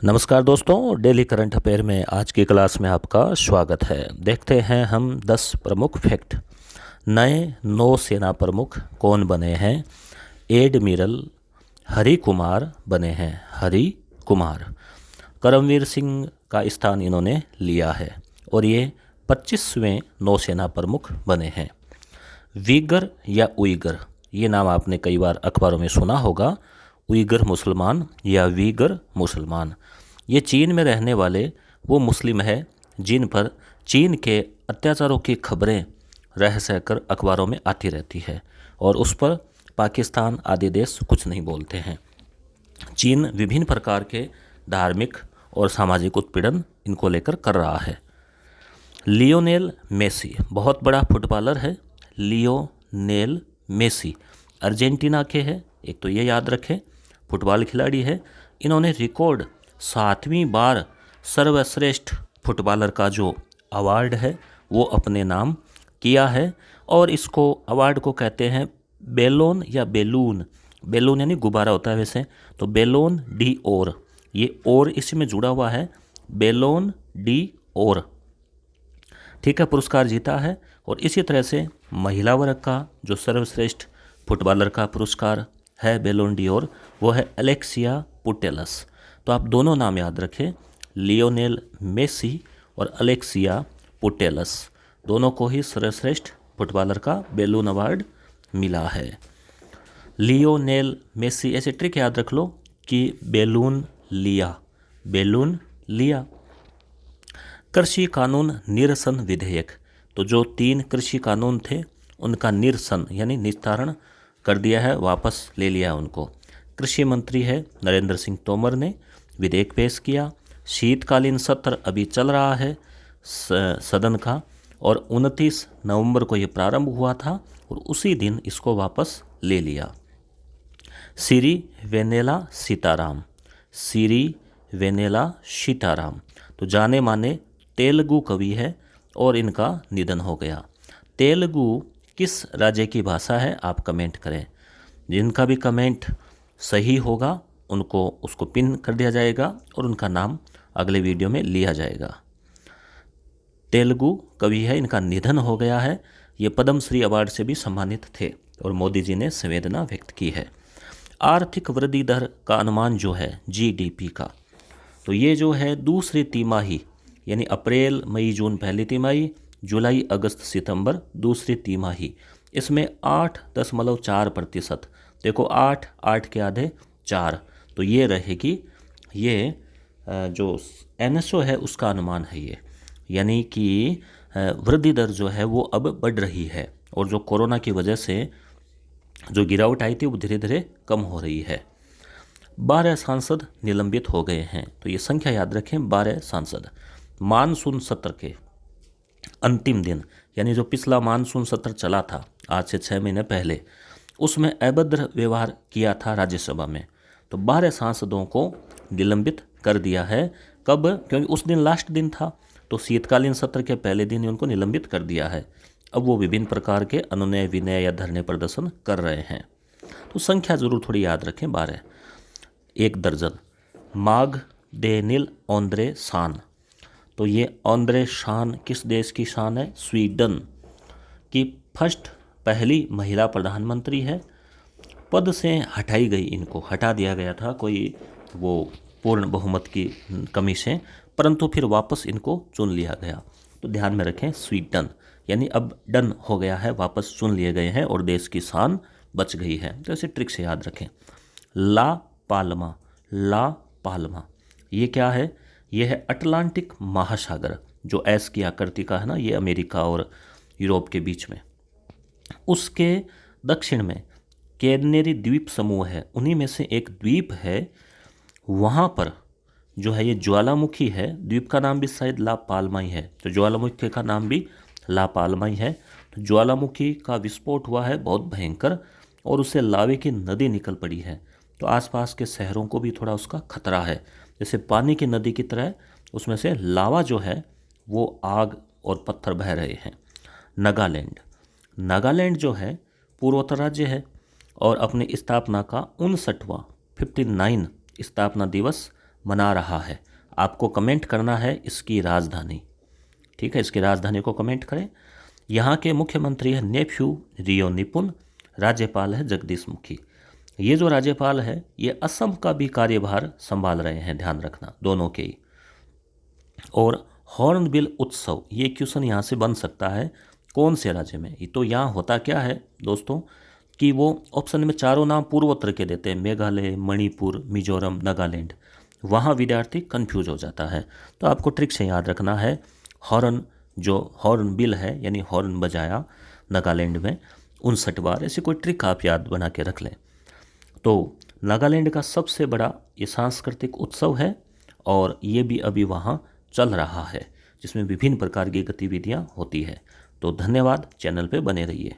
नमस्कार दोस्तों, daily current affair में आज की क्लास में आपका स्वागत है। देखते हैं हम 10 प्रमुख फैक्ट। नए नौसेना प्रमुख कौन बने हैं? एडमिरल हरि कुमार बने हैं। हरि कुमार करमवीर सिंह का स्थान इन्होंने लिया है और ये 25वें नौसेना प्रमुख बने हैं। वीगर या उइगर, ये नाम आपने कई बार अखबारों में सुना होगा। उइगर मुसलमान या वीगर मुसलमान, ये चीन में रहने वाले वो मुस्लिम है जिन पर चीन के अत्याचारों की खबरें रह सहकर अखबारों में आती रहती है और उस पर पाकिस्तान आदि देश कुछ नहीं बोलते हैं। चीन विभिन्न प्रकार के धार्मिक और सामाजिक उत्पीड़न इनको लेकर कर रहा है। लियोनेल मेसी बहुत बड़ा फुटबॉलर है। लियोनेल मेसी अर्जेंटीना के हैं, एक तो ये याद रखें, फुटबॉल खिलाड़ी है। इन्होंने रिकॉर्ड 7वीं बार सर्वश्रेष्ठ फुटबॉलर का जो अवार्ड है वो अपने नाम किया है और इसको अवार्ड को कहते हैं बेलोन या बेलून। बेलून यानी गुब्बारा होता है वैसे, तो बेलोन डी ओर, ये और इसमें जुड़ा हुआ है, बेलोन डी ओर। ठीक है, पुरस्कार जीता है। और इसी तरह से महिला वर्ग का जो सर्वश्रेष्ठ फुटबॉलर का पुरस्कार है बेलोन डी ओर, वो है अलेक्सिया पुटेलस। तो आप दोनों नाम याद रखें, लियोनेल मेसी और अलेक्सिया पुटेलस, दोनों को ही सर्वश्रेष्ठ फुटबॉलर का बेलून अवार्ड मिला है। लियोनेल मेसी, ऐसे ट्रिक याद रख लो कि बेलून लिया, बेलून लिया। कृषि कानून निरसन विधेयक, तो जो 3 कृषि कानून थे उनका निरसन यानी निस्तारण कर दिया है, वापस ले लिया उनको। कृषि मंत्री है नरेंद्र सिंह तोमर ने विधेयक पेश किया। शीतकालीन सत्र अभी चल रहा है सदन का और 29 नवंबर को ये प्रारंभ हुआ था और उसी दिन इसको वापस ले लिया। सिरी वेनेला सीताराम, सिरी वेनेला सीताराम तो जाने माने तेलुगु कवि है और इनका निधन हो गया। तेलुगु किस राज्य की भाषा है आप कमेंट करें। जिनका भी कमेंट सही होगा उनको उसको पिन कर दिया जाएगा और उनका नाम अगले वीडियो में लिया जाएगा। तेलुगु कवि है, इनका निधन हो गया है। ये पद्मश्री अवार्ड से भी सम्मानित थे और मोदी जी ने संवेदना व्यक्त की है। आर्थिक वृद्धि दर का अनुमान जो है जीडीपी का, तो ये जो है दूसरी तिमाही यानी अप्रैल मई जून पहली तिमाही, जुलाई अगस्त सितंबर दूसरी तिमाही, इसमें 8.4%। देखो 8, 8 के आधे 4, तो ये रहेगी। ये जो एनएसओ है उसका अनुमान है ये, यानी कि वृद्धि दर जो है वो अब बढ़ रही है और जो कोरोना की वजह से जो गिरावट आई थी वो धीरे धीरे कम हो रही है। 12 सांसद निलंबित हो गए हैं, तो ये संख्या याद रखें, 12 सांसद। मानसून सत्र के अंतिम दिन यानी जो पिछला मानसून सत्र चला था आज से 6 महीने पहले, उसमें अभद्र व्यवहार किया था राज्यसभा में, तो 12 सांसदों को निलंबित कर दिया है। कब? क्योंकि उस दिन लास्ट दिन था, तो शीतकालीन सत्र के पहले दिन ही उनको निलंबित कर दिया है। अब वो विभिन्न प्रकार के अनुनय विनय या धरने प्रदर्शन कर रहे हैं। तो संख्या जरूर थोड़ी याद रखें, 12, 1 दर्जन। माग डेनिल ओंद्रे शान, तो ये ओंद्रे शान किस देश की शान है? स्वीडन की पहली महिला प्रधानमंत्री है। पद से हटाई गई, इनको हटा दिया गया था कोई वो पूर्ण बहुमत की कमी से, परंतु फिर वापस इनको चुन लिया गया। तो ध्यान में रखें, स्वीडन यानी अब डन हो गया है, वापस चुन लिए गए हैं और देश की शान बच गई है। तो ऐसे ट्रिक से याद रखें। ला पाल्मा, ला पाल्मा ये क्या है? यह है अटलांटिक महासागर, जो एस की आकृति का है ना, ये अमेरिका और यूरोप के बीच में। उसके दक्षिण में कैनेरी द्वीप समूह है, उन्हीं में से एक द्वीप है, वहाँ पर जो है ये ज्वालामुखी है। द्वीप का नाम भी शायद ला पाल्मा ही है, तो ज्वालामुखी का नाम भी ला पाल्मा ही है। तो ज्वालामुखी का विस्फोट हुआ है बहुत भयंकर और उससे लावे की नदी निकल पड़ी है, तो आसपास के शहरों को भी थोड़ा उसका खतरा है। जैसे पानी की नदी की तरह उसमें से लावा जो है वो आग और पत्थर बह रहे हैं। नागालैंड, नागालैंड जो है पूर्वोत्तर राज्य है और अपनी स्थापना का 59वां 59 स्थापना दिवस मना रहा है। आपको कमेंट करना है इसकी राजधानी, ठीक है, इसकी राजधानी को कमेंट करें। यहाँ के मुख्यमंत्री है नेफ्यू रियो निपुण, राज्यपाल है जगदीश मुखी। ये जो राज्यपाल है ये असम का भी कार्यभार संभाल रहे हैं, ध्यान रखना दोनों के ही। और हॉर्नबिल उत्सव, ये क्वेश्चन यहाँ से बन सकता है कौन से राज्य में। तो यहाँ होता क्या है दोस्तों कि वो ऑप्शन में चारों नाम पूर्वोत्तर के देते हैं, मेघालय, मणिपुर, मिजोरम, नागालैंड। वहाँ विद्यार्थी कंफ्यूज हो जाता है। तो आपको ट्रिक से याद रखना है, हॉर्न जो हॉर्नबिल है यानी हॉर्न बजाया नागालैंड में 59 बार, ऐसी कोई ट्रिक आप याद बना के रख लें। तो नागालैंड का सबसे बड़ा ये सांस्कृतिक उत्सव है और ये भी अभी वहाँ चल रहा है, जिसमें विभिन्न प्रकार की गतिविधियाँ होती है। तो धन्यवाद, चैनल पे बने रहिए।